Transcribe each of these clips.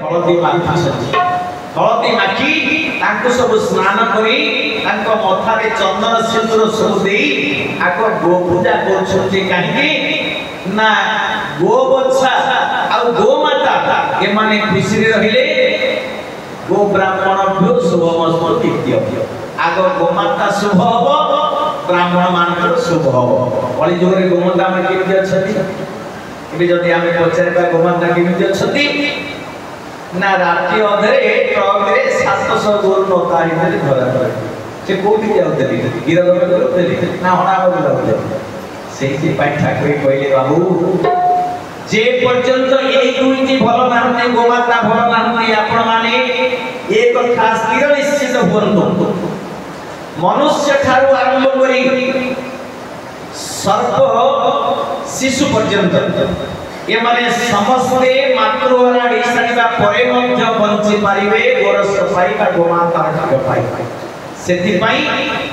हलदी माखी सब स्नान करी मथारे चंदन सिंदूर सब दे आको गो पूजा कहीं ना गो बच्छा आ गो माता ए माने खुशी रहिले गो ब्राह्मण शुभमस्तु द्वितीय आग गोमाता शुभ हम ब्राह्मण मान शुभ हम कली जुग गोमाता केमी अच्छी जदि आम पचार गोमाता केमी अच्छी ना राति अधे ट्रक 700 गोरु नता धरा से कौटी जाते गिरदी ना हणाब जाते से ठाकुर कहले बाबू जे पर्यंत ये दुईटी भल ना गोमाता भल ना आपण माने एक कथा स्थिर निश्चित हुअन्तु मनुष्य ठारू आरंभ करी सर्प शिशु पर्यंत ये माने समस्ते मातृहरा हो सारा परे मध्य बंची पारिबे गोरस पाइबा गोमाता पाइ सेथिपाई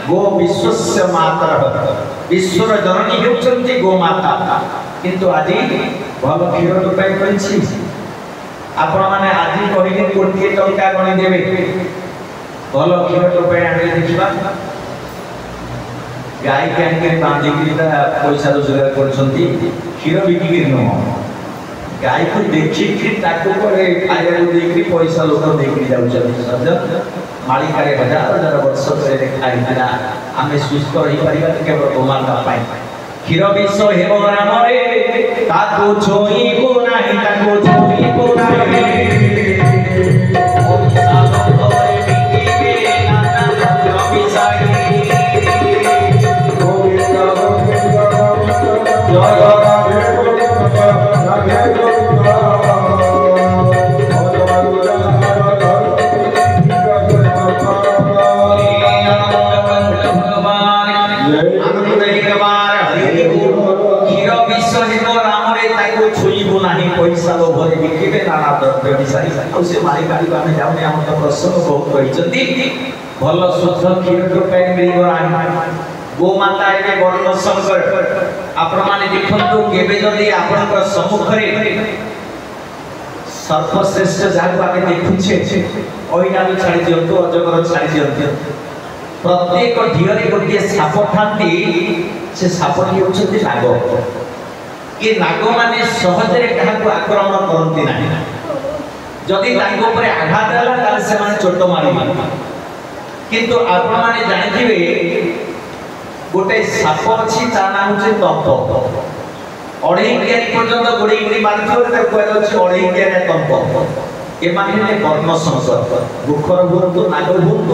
गो विश्वस्य माता विश्वर जननी होउछन्ति गोमाता किंतु आज भल क्षीर टोपाई करिछि आपण माने आज कहिले कोटिए टंका गणी देबे भल क्षीर टोपाई आने देखिबा गाय के आके बांधी पैसा रोजगार करछन्ति क्षीर बिक्री न गाय को देखिकी ताको करे खाया देकरी पैसा लोक देकरी जाउछन्ति सज मालिकारे हजार हजार वर्ष तले खाइना आमे सुस्थ रही परिबा केवल गोमाता पाई क्षीर विष हेबो राम रे ताको छोईबो नाही ताको छोईबो नाही पैसा लोभरे बिकिबे नाना द्रव्य मिसाई से मालिकाड़ी आम जाऊने आम तो प्रसंग बहुत कही भल शुद्ध क्षीर टोपाई मिल गोमाता ए वर्ण शंकर आपण माने देखंतु केबे जदी आपनकर सम्मुखरे सर्वश्रेष्ठ जाको आमे देखुछे ओइना भी छाड़ी दियंतु अजगर छाड़ी दियंतु प्रत्येक ढियरे गोटे साप ठांती से सापटी होछथि नाग ये नाग माने सहजरे काहाको आक्रमण करती ना जदि तांको ऊपर आघात होला ताले से माने चोट मारी किंतु आपण माने जानिथिबे गोटे साप अछि ता नाम छै तंप अढ़ई कियारी पर्यंत गोड़ी गोड़ी मारथिबे त कहल अछि अढ़ई कियारी तंप ए माने कर्म संसर्ग गोखर भूत नाग भूत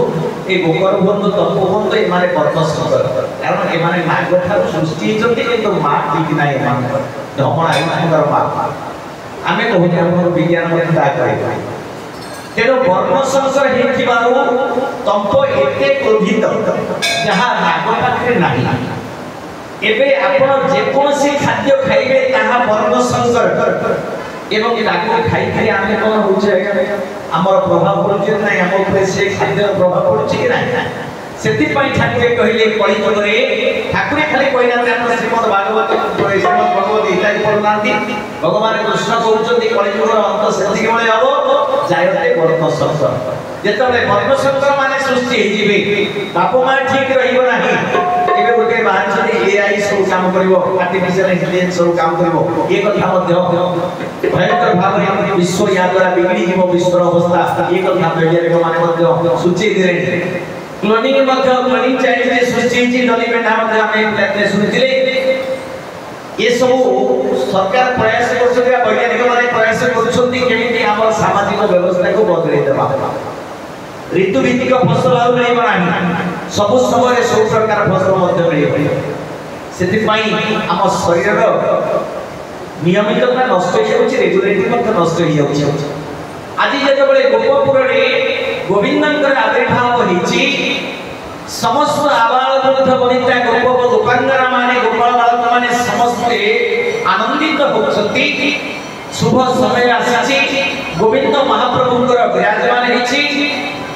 ए गोखर भूत तंप भूत ए माने कर्म संसर्ग कारण ए माने नाग ठार सृष्टि जति किंतु मा ठीक नाही मान धमणा ए मानकर मा आमे कहू हम विज्ञान में ता करै तेरो कर्म संसर्ग हेथिबारु तंप एते क्रोधित जहां नाग पाखरे नाही एबे आपण जे कोनसी खाद्य खाइबे ताहा कर्म संसर्ग एवं ताको खाई खाई आमे कोन होचे हमर प्रभाव पड़ुचे नै हम ऊपर से खाद्य प्रभाव पड़ुचे कि नै सेति पई ठाकुर कहिले कली जुगरे ठाकुर खाली कहना हम श्रीमद् भागवत श्रीमद् भगवत गीता पढ़नांती भगवान कृष्ण कहउचंती कली जुगर अंत सेति केवल हबो जायते कर्म संसर्ग जेतबे कर्म संसर्ग माने सृष्टि हे जिवे बाप मां ठीक रहिबो नाही एबे गोटे बाहर छथि एआई सब काम करिवो आर्टिफिशियल इंटेलिजेंस सब काम करिवो ए कथा मध्य भयंकर भाबरे विश्व या द्वारा बिगड़ी जीवो विश्वर अवस्था ए कथा मीडिया माने मध्य सूची दिले क्लोनिंग मध्य क्लोनिंग चाइल्ड जे सूची जी डली पेटा मध्य हमें प्लेटले सुनिथिले ये सब सरकार प्रयास करछथि वैज्ञानिक माने प्रयास करछथि केमिति हमर सामाजिक व्यवस्था को बदलै देबा ऋतु भित्तिक फसल आउ नहीं बना सब समय सब प्रकार फसल मध्य मिल सेति पई हम शरीर नियमितता नष्ट हो जाउछि रेगुलेटरी मध्य नष्ट हो जाउछि आज जेतबेले गोपपुर रे गोविंदंकर आविर्भाव होइछि समस्त आबाल वृद्ध वनिता गोप दुकानदार माने गोपाल बालक माने समस्त आनंदित होछथि शुभ समय आसी गोविंद महाप्रभुंकर विराजमान होइछि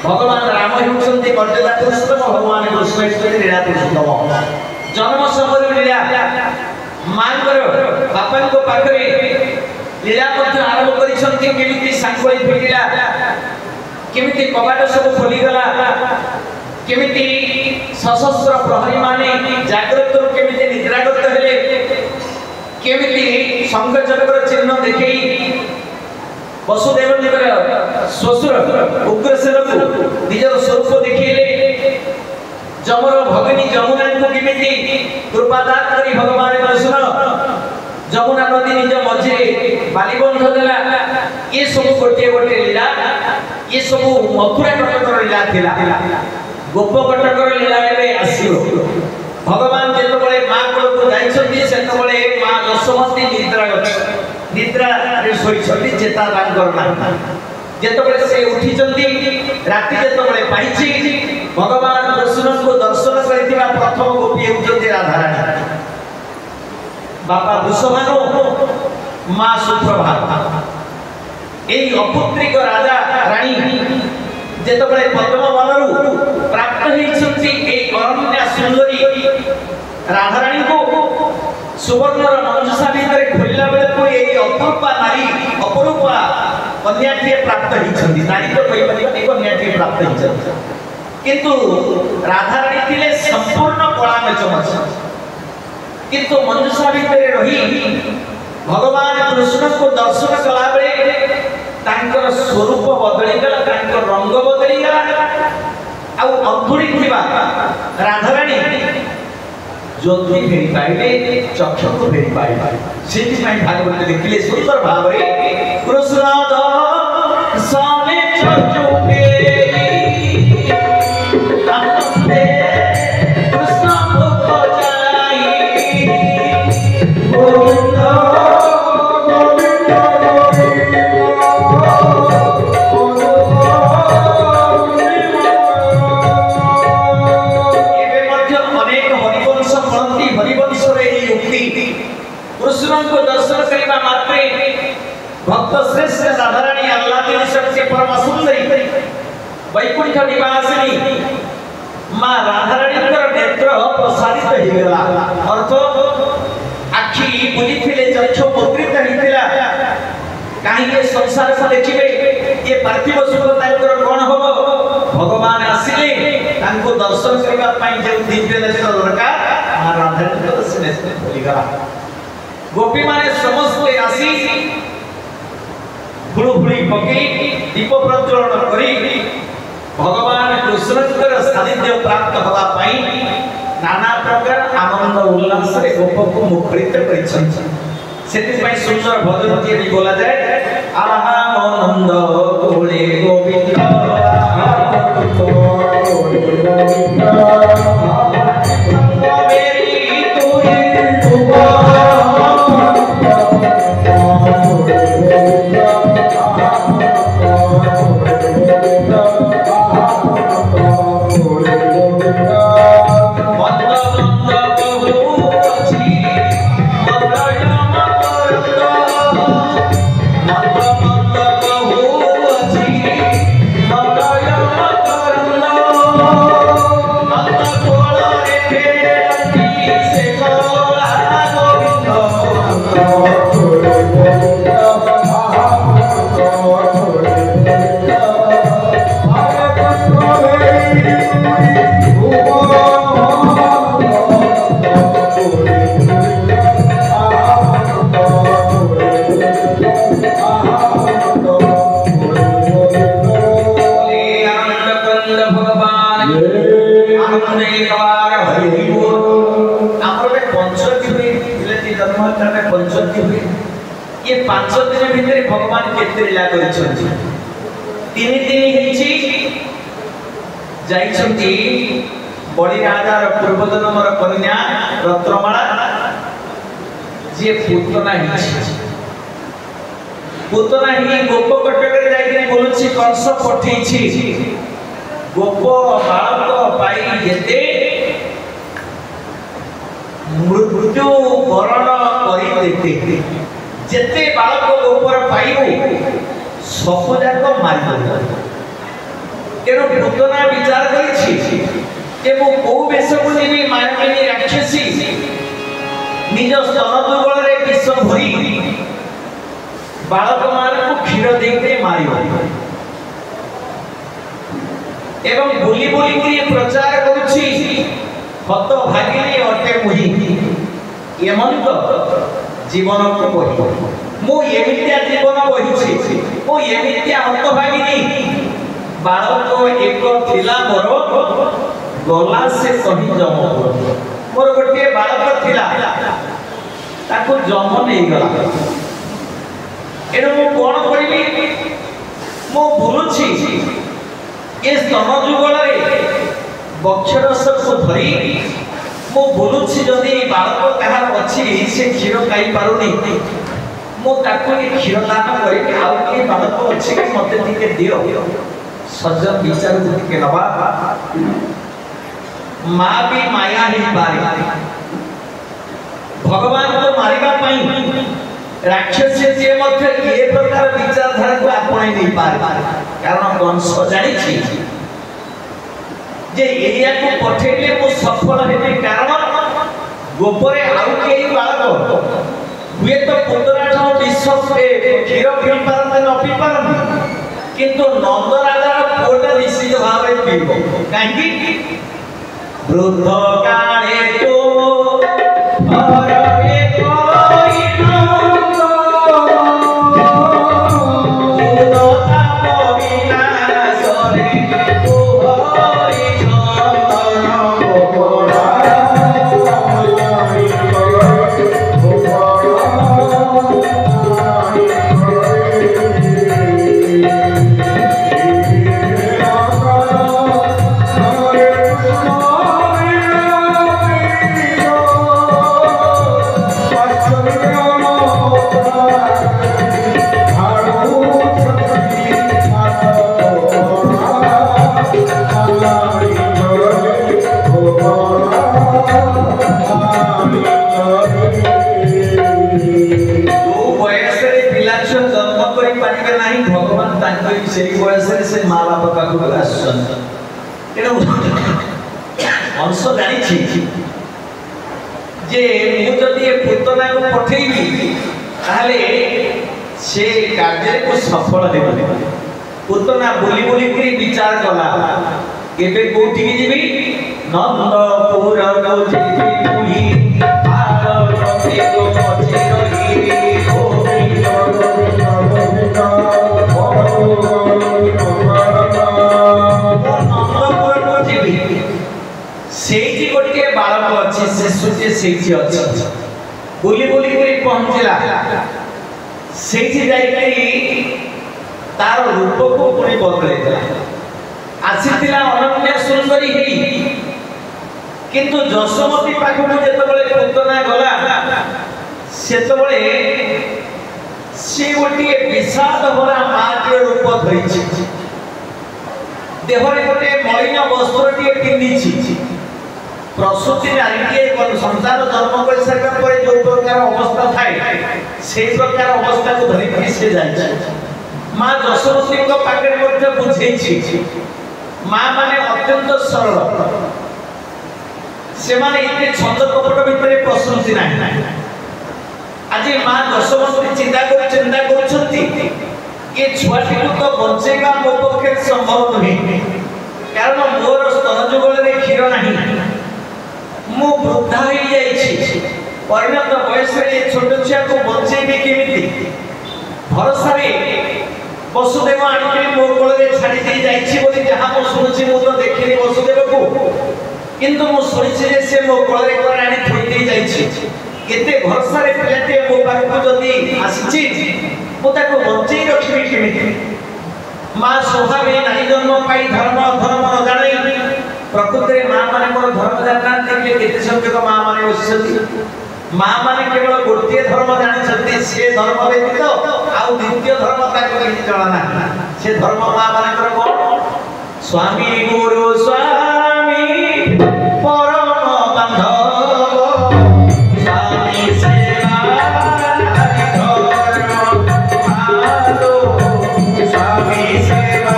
भगवान राम होउछन्ति मर्यादा पुरुषोत्तम भगवान कृष्ण होउछन्ति लीला पुरुषोत्तम जन्म समय लीला मांकर बापन को पाखरे लीला मध्य आरंभ करिसन्ति केमिति सांगोई लीला केमिति कबाट सब खोली गला केमिति सशस्त्र प्रहरी माने जागृत केमिति निद्रागत हेले केमिति संघ चक्र चिन्ह देखई वसुदेव श्वशुर उग्रसेन को निजर स्वरूप देखिले जमर भगिनी जमुना को केमिति कृपादान करी भगवान कृष्ण जमुना नदी निज मझे बालीबंध देला ये सब गोटे गोटे लीला ये सब मथुरा कटकर लीला थिला गोप कटकर लीला रे आसीओ भगवान जेतबळे मां को जाइछथि सेतबळे मां दशमती निद्रा रे सोइछथि चेता दान करना जेतबळे से उठिचंती राति जेतबळे पाइछि भगवान कृष्ण को दर्शन करिथिबा प्रथम गोपी हेउछथि राधा रानी बापा वृषभानु मां सुप्रभा एई अपुत्रिक राजा रानी जेतबळे पद्मवनरु प्राप्त हेइछथि एई अरण्य सुंदरी राधा रानी को सुवर्णर मंजुषा भितर खोलिला बेले को एई अपूर्वा नारी अपरूपा कन्याटी प्राप्त हेइछथि नारी तो कहि परिबा ए कन्याटी प्राप्त हेइछथि किंतु राधा रानी थिले संपूर्ण कला में चमक किंतु मंजुषा भितर रही भगवान कृष्ण को दर्शन कला बेले तांकर स्वरूप बदली गला तांकर रंग बदली गला आ अंधुड़ी थिबा राधा रानी ज्योति फेरी पाइले चक्षु को फेरी पाइले सेति पई भागवत लिखिले सुंदर भाव रे कृष्ण दर्शने चक्षु के आनंदे कृष्ण मुख जाई गोविंद कृष्ण को दर्शन करबा मात्रे भक्त श्रेष्ठ राधा रानी आह्लादिनी शक्ति परम सुंदरी वैकुंठ निवासिनी मां राधा रानी नेत्र प्रसारित हो गला अर्थ आखि बुलिथिले चक्षु मुद्रित हिथिला काहे के संसार को देखिबे ये पार्थिव सुख तांकर कोन होबो भगवान आसिले तांको दर्शन करबा पई जे दिव्य दर्शन दरकार मां राधा रानी को दर्शन होली गला गोपी माने समस्त आसी फुलफुली पकई दीप प्रज्वलन करी भगवान कृष्णकर सानिध्य प्राप्त होगा पाई नाना प्रकार आनंद उल्लास रे गोप को मुखरित करिछन सेति पई सुंदर भजन तिरि बोला जाय आहा आनंद कोले गोविंद आनंद कोले गोविंद मेरी तुई दुआ ये 5 दिन भीतर भगवान केते लीला करिछथि 3 दिन हेछि जाइछथि बड़ी राजार पूर्व जन्मर कन्या रत्नमाला जे पुतना हेछि पुतना ही गोप कटकरे जाइके बोलछि कंस पठेछि गोप बालक पाई जेते मृत्यु वरण करी देते जेते बालक गोपर पाइबो सब जाक मारि दो तेरो पुतना विचार करिछि जे मो को बेस को नेबी मायामिनी राक्षसी निज स्तन दुबल रे विष भरी बालक मान को क्षीर देते मारिबो एवं बुली बुली के प्रचार करुछि हत भागिनी अटे मुहि एमंत जीवन को कहि मु एमितिया जीवन कहिछि मु एमितिया हत भागिनी बालक एक थिला मोर गला से कहि जम मोर गोटे बालक थिला ताको जम नहीं गला एनु मु कोन करिबी मु भुलुछि ए स्तन जुगलरे बक्षरस को धरी मु भुलुछि जदि बालक कहार अछि से क्षीर खाई पारुनी मु ताको ए क्षीर दान करि आउ के बालक अछि कि मते टिके दियो सज्जन विचार टिके नबा मां भी माया ही पारी भगवान को मारिबा पई राक्षस जे मध्य ए प्रकार विचारधारा को आपणे नहीं पार कारण वंश जानि छी जे एरिया को पठेले मु सफल हेबे कारण गोपरे आउ के बालक हुए तो 15 विश्व पे क्षीर पी पारन न पी पारन किंतु नंद राजा पुटा निश्चित भाव पीबो काहे वृद्ध काले तो और से माँ बाप पाखु आसन अंश जानी जे मु जदि पुतना को पठेबी ताले से कार्य को सफल हेबे पुतना बुली बुली के विचार कला केबे कोठी की जीवी नंदपुर को जीवी पुली पार कथि को मछि रही सेठी गोटे बालक अछि शिशुटे सेठी अछि बुली बुली करी पहुंचला सेठी जाई करी तार रूप को पुनी बदले देला आसीतिला अनन्य सुंदरी हेई किंतु जशोमती पाखु जेतबळे पुतना गला सेतबळे से गोटे विषाद भरा माटी रूप धरिछि देहरे गोटे मलिन वस्त्रटी पिंधिछि प्रसूति नारी के संसार जन्म कर सारा पर जो प्रकार अवस्था थाए से प्रकार अवस्था को धरि से जाय मां जशोमती को पाके मध्य बुझेछि मां माने अत्यंत सरल से माने इते छंद कपट भितरे प्रसूति नाही आज मां जशोमती चिंता करूछंती ये छुआटी को तो बंचेगा मो पक्षे संभव नहीं कारण मोर स्तन जुगल रे क्षीर नाही मु वृद्धा हो जाइछि परिणत वयस रे छोट छिया को बंचेबी केमिति भरोसा रे वसुदेव आनके मो कोल रे छाडी दे जाइछि बोली जहां मो सुनछि मु तो देखिनि वसुदेव को किंतु मु सुनिछि जे से मो कोल रे कोन आनी थई दे जाइछि एते भरोसा रे पिलाते मो पाखु जदी आसीछि मु ताको बंचै रखिबी केमिति मां स्वभावे नारी जन्म पाई धर्म न जानै प्रकृति मां माने मोर धर्म जानना देखले केते संख्यक मां माने बसिसथि मां माने केवल गोटे धर्म जानि छथि से धर्म व्यतीत आउ द्वितीय धर्म ताको किछि जणा ना से धर्म मां माने कर कोन स्वामी गुरु स्वामी परम बांधव स्वामी सेवा हरि धर्म आलो स्वामी सेवा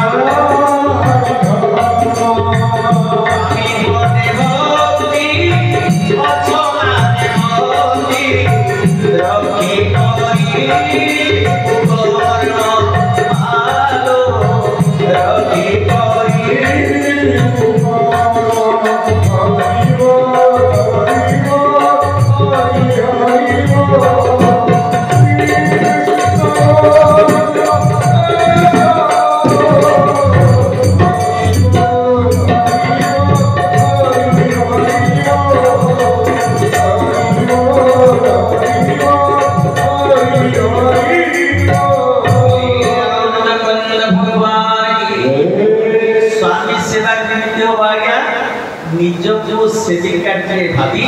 ନିଜକୁ ସେବିକାଟିଏ ଭାବି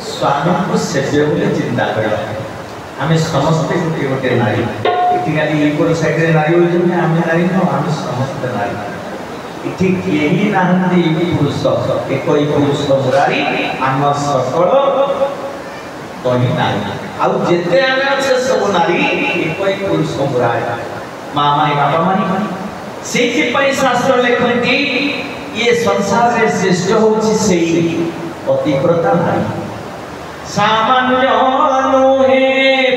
ସ୍ୱାମୀଙ୍କୁ ସେବ୍ୟ ବୋଲି ଚିନ୍ତା କରିବା। ଆମେ ସମସ୍ତେ ଗୋଟିଏ ଗୋଟିଏ ନାରୀ। ଏଠି ଖାଲି ଏପଟ ସାଇଡରେ ନାରୀ ହେଉଛନ୍ତି, ଆମେ ନାରୀ ନୁହଁ, ଆମେ ସମସ୍ତେ ନାରୀ। ଏଠି କେହି ନାହାନ୍ତି ପୁରୁଷ, ଏକଇ ପୁରୁଷ ମୁରାରୀ ଆମ ସକଳ କହି ନାରୀ। ଆଉ ଯେତେ ଆମେ ଅଛେ ସବୁ ନାରୀ ଏକଇ ପୁରୁଷ ମୁରାରୀ। ମା ମାନେ ବାପା ମାନେ ସେଇଥିପାଇଁ ଶାସ୍ତ୍ର ଲେଖନ୍ତି ये संसार रे श्रेष्ठ होची सेई पतिव्रता नारी। सामान्य अनुहे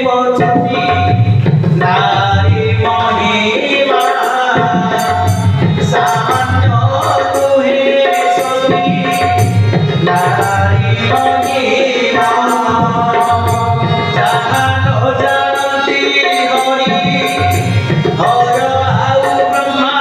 पछती नारी महिमा, सामान्य अनुहे सती नारी महिमा, जानो जानती हरि हर आउ ब्रह्मा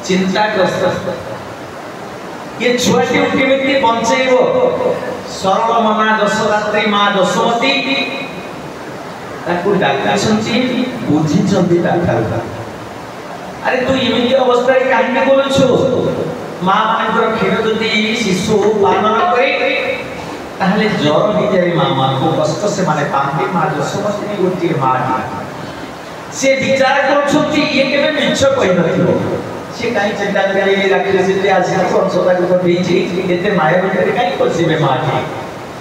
चिंताग्रस्त। ये छुआटी केमिति बंचेब? सरल मना दशरात्रि माँ दशमती ताकू डाकासंची बुझी चंदी डाका। अरे तू इमिति अवस्था रे काहे बोलछु? माँ मानकर क्षीर जदि शिशु पान न करे ताहले ज्वर हो जाए। माँ मान को कष्ट से माने पांती माँ दशमती गोटी माँ से विचार करछंती ये केबे मिछ कहि नथिबो। से काई चिंता करी राखले से आज संसदा को भेजी एते माया भितर काई पसिबे माटी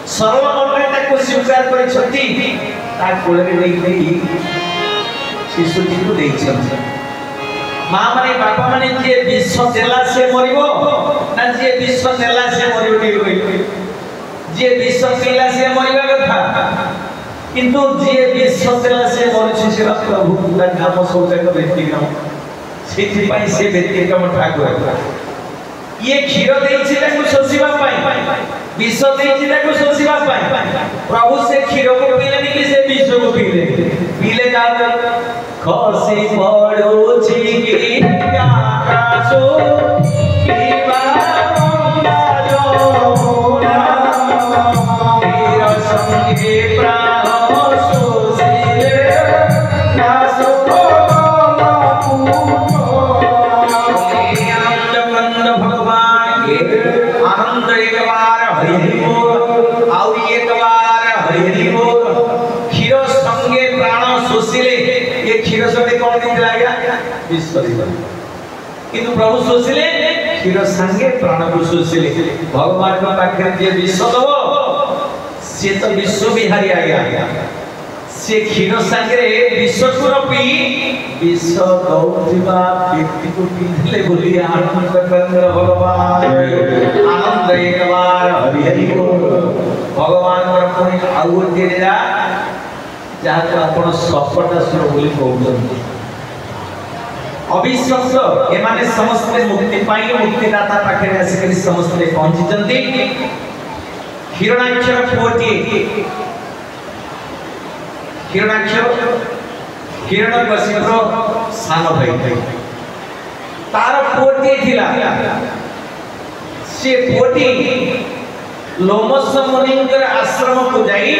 सरल मनरे ताको स्वीकार करि छथि ता कोलरे देई शिशुटी को देई छथि। मां माने बापा माने जे विष देला से मरिबो ना जे विष देला से मरिबो नहीं कहि जे विष पीला से मरिबा कथा किंतु जे विष देला से मरछि से प्रभु पूरा नाम सौजक व्यक्ति नाम से व्यक्ति ठाकुर ये क्षीर शोषा विष शोषा प्रभु से क्षीर को पीले कि से विष को पीले पीले खसी पड़ोछि आनंद एक बार हरि बोल आउ एक बार हरि बोल क्षीर संगे प्राण शोषिले ये क्षीर संगे कौन दिला गया विष किंतु प्रभु शोषिले क्षीर संगे प्राण को शोषिले भगवान को पाखरे जे विष दबो से तो विश्व बिहारी आ गया से क्षीर संगे विष को रपी विष दौथिबा व्यक्ति को पीले बोली आनंद कंद्र भगवान आनंद एक बार हरि हरि बोल भगवान पुणी आउ गोटे लीला जहाँ को आपण सपटासुर बोली कहउछन्ति अविश्वास एमाने समस्त मुक्ति पाई मुक्तिदाता पाखरे आसिकरी समस्त पहुंचीचन्ति। हिरणाक्षर पुओटी हिरणाक्षर हिरण्यकशिपुर सान भाई तार पुओटी थिला से पुओटी लोमस मुनिंकर आश्रम को जाई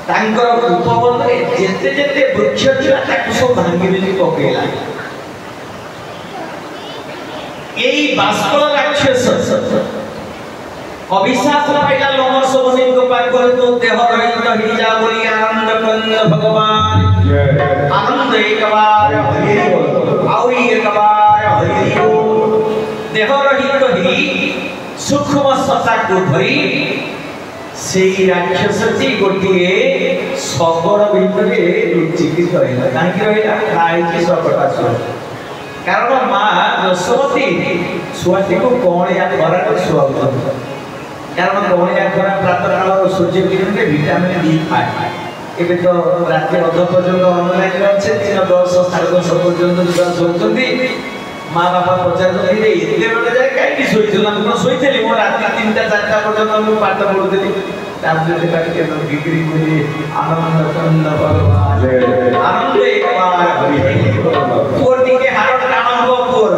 तांकर उपवन रे जेते जेते वृक्ष थिला ताकु सब भांगी देली पकेला एई बाष्कल राक्षस अभिशाप पाइला लोमस मुनिंक पाखरे तो देह रहित ही जा बोली आनंद कंद भगवान आनंद एक बार हरि बोल आउ एक बार हरि बोल देह रहित ही सूक्ष्म सत्ता को धरी सेई राक्षसती गोटिए सगर भितरे लुचिकी रहिला काहे रहिला खाइकी सकटासुर कारण मां यशोमती छुआटी को कोणिया खरा को सुआउछन कारण कोणिया खरा प्रातः काल सूर्य किरण के विटामिन डी पाए एबे तो रात अध पर्यंत ऑनलाइन रहছে 10 10:30 पर्यंत जुआ सोचंती माँ बापा पचार एते बेले जाए कहीं शोला सोई मो रात 3टा 4टा पर्यंत पाठ पढ़ुली ताबले करके तो डिग्री मुझे आनंद कंद भगवान आनंद एक बार पूर टिके हारट टाण हो पूर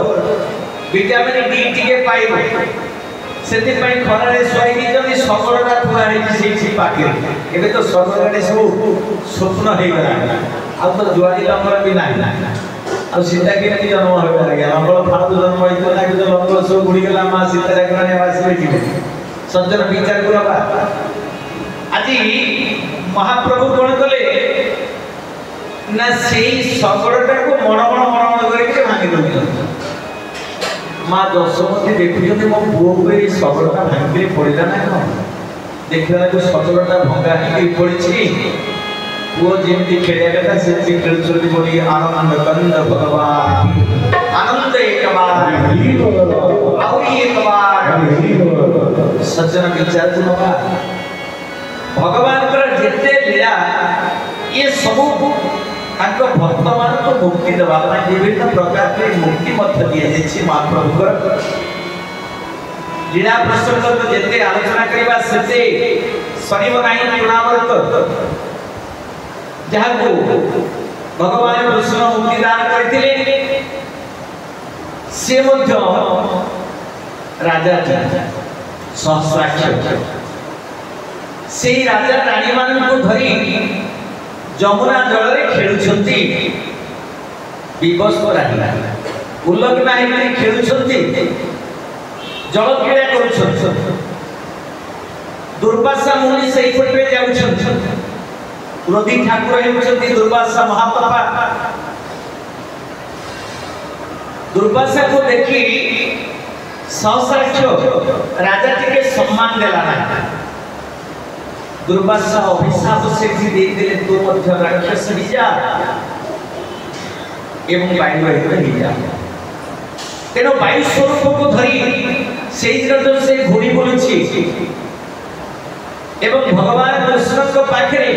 विटामिन डी टिके पाइबो सेति पई खरारे सोई दी जदी सबरटा थुआ हेची सेठी पाके एबे तो सबरटा सब स्वप्न हे गला अब तो जुआरी लंगर भी नाही अब सीता के नहीं जन्म हो गया लंगर फालतू जन्म होई तो लागे तो लंगर सब गुड़ी गला मां सीता रखने वासी की सज्जन विचार करबा আজি महाप्रभु कोन कले ना सेई सबरटा को मन करके भांगी दो माँ दशमती देखुଛନ୍ତି मो पुओ को ये सबरटा भांगी पड़िला ना कौन देखला जो सबरटा भंगा ही पड़ी पुओ जेमती खेलिया कथा सेमती खेलुछोली बोली आनंद कंद भगवान आनंद एक बार और एक बार सज्जन विचार सुनबा भगवान कर जेते लीला ये सब ताको भक्त मान को मुक्ति देवा विभिन्न प्रकार के मुक्ति मध्य दिए जेछि महाप्रभु लीला प्रसंग तो जेते आलोचना करबा सेते सरीब नाही गुणामृत जहाँ को भगवान कृष्ण मुक्ति दान करथिले से मध्य राजा सहस्राक्ष से राजा रानी मान को धरी जमुना जल रे खेलुछंती विवश रानी उल्लग्न हे खेलुछंती जल क्रीड़ा करूछंती दुर्वासा मुनि सही पटे जाउछंती क्रोधी ठाकुर हेउछंती दुर्वासा महापापा दुर्वासा को देखी सहस्राक्ष राजा टिके सम्मान देला ना दुर्वासा अभिशाप से दे दिले तो मध्य राक्षस ही जा एवं वायु रहित ही जा तेनो वायु स्वरूप को धरी सेई जगत से घोड़ी बोलुछि एवं भगवान कृष्ण को पाखरे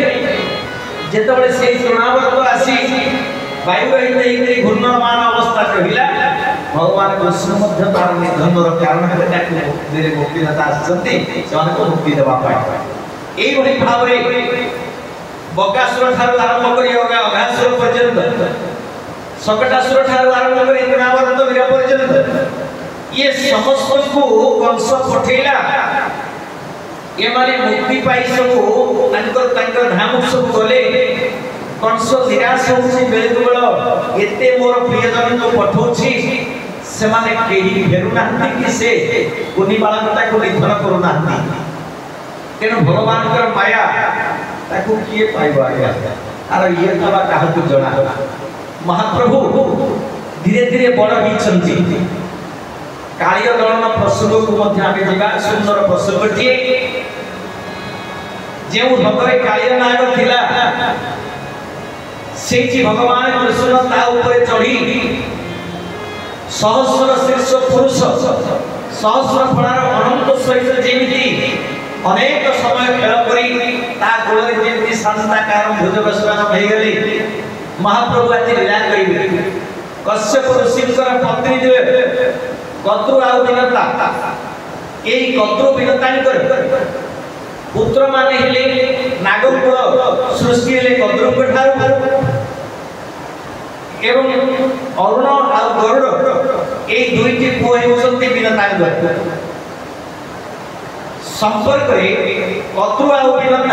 जेतबळे सेई तृणावर्त आसी वायु रहित ही घूर्णमान अवस्था कहिला भगवान कृष्ण मध्य तार निधन र कारण है ताकि मेरे मुक्तिदाता आछंती सेमान को मुक्ति देबा पाए एई भली भावरे बकासुर ठार आरंभ करी अघासुर पर्यंत सकटासुर ठार आरंभ करी तृणावर्त वीर पर्यंत ये समस्त को कंस पठेला ये माने मुक्ति पाई सब तांकर धाम सब गले कंस निराश होछि बेलुबल एते मोर प्रियजन को पठौछि से माने केही फेरु नांती कि से कुनिबालनता को निधन करू नांती तेनु भगवान कर माया ताकू किए पाइबा आर ये तबा काहा को जणा महाप्रभु धीरे धीरे बड़ हिचंती कालिय दलन प्रसंग को मध्य आगे जिबा सुंदर प्रसंगटी जेउ भगरे कालिय नाग थिला सेठी भगवान कृष्ण ता ऊपर चढ़ी सहस्र शीर्ष पुरुष सहस्र फणार अनंत सहित जेमिति अनेक समय खेल करी ता गोलरे जेमिति शांताकार भुजगस्नान भई गेली महाप्रभु आति लीला करिवे कश्यप ऋषिकर पत्नी देवे कत्रु आउ विनता एई कत्रु विनतांकर पुत्र माने हेले नागकुल सृष्टि हेले कद्रुक ठारू एवं अरुण आ गरुड़ ए दुईटी पुओ हेउछन्ति विनतांकर संपर्क रे कत्रु आ विनता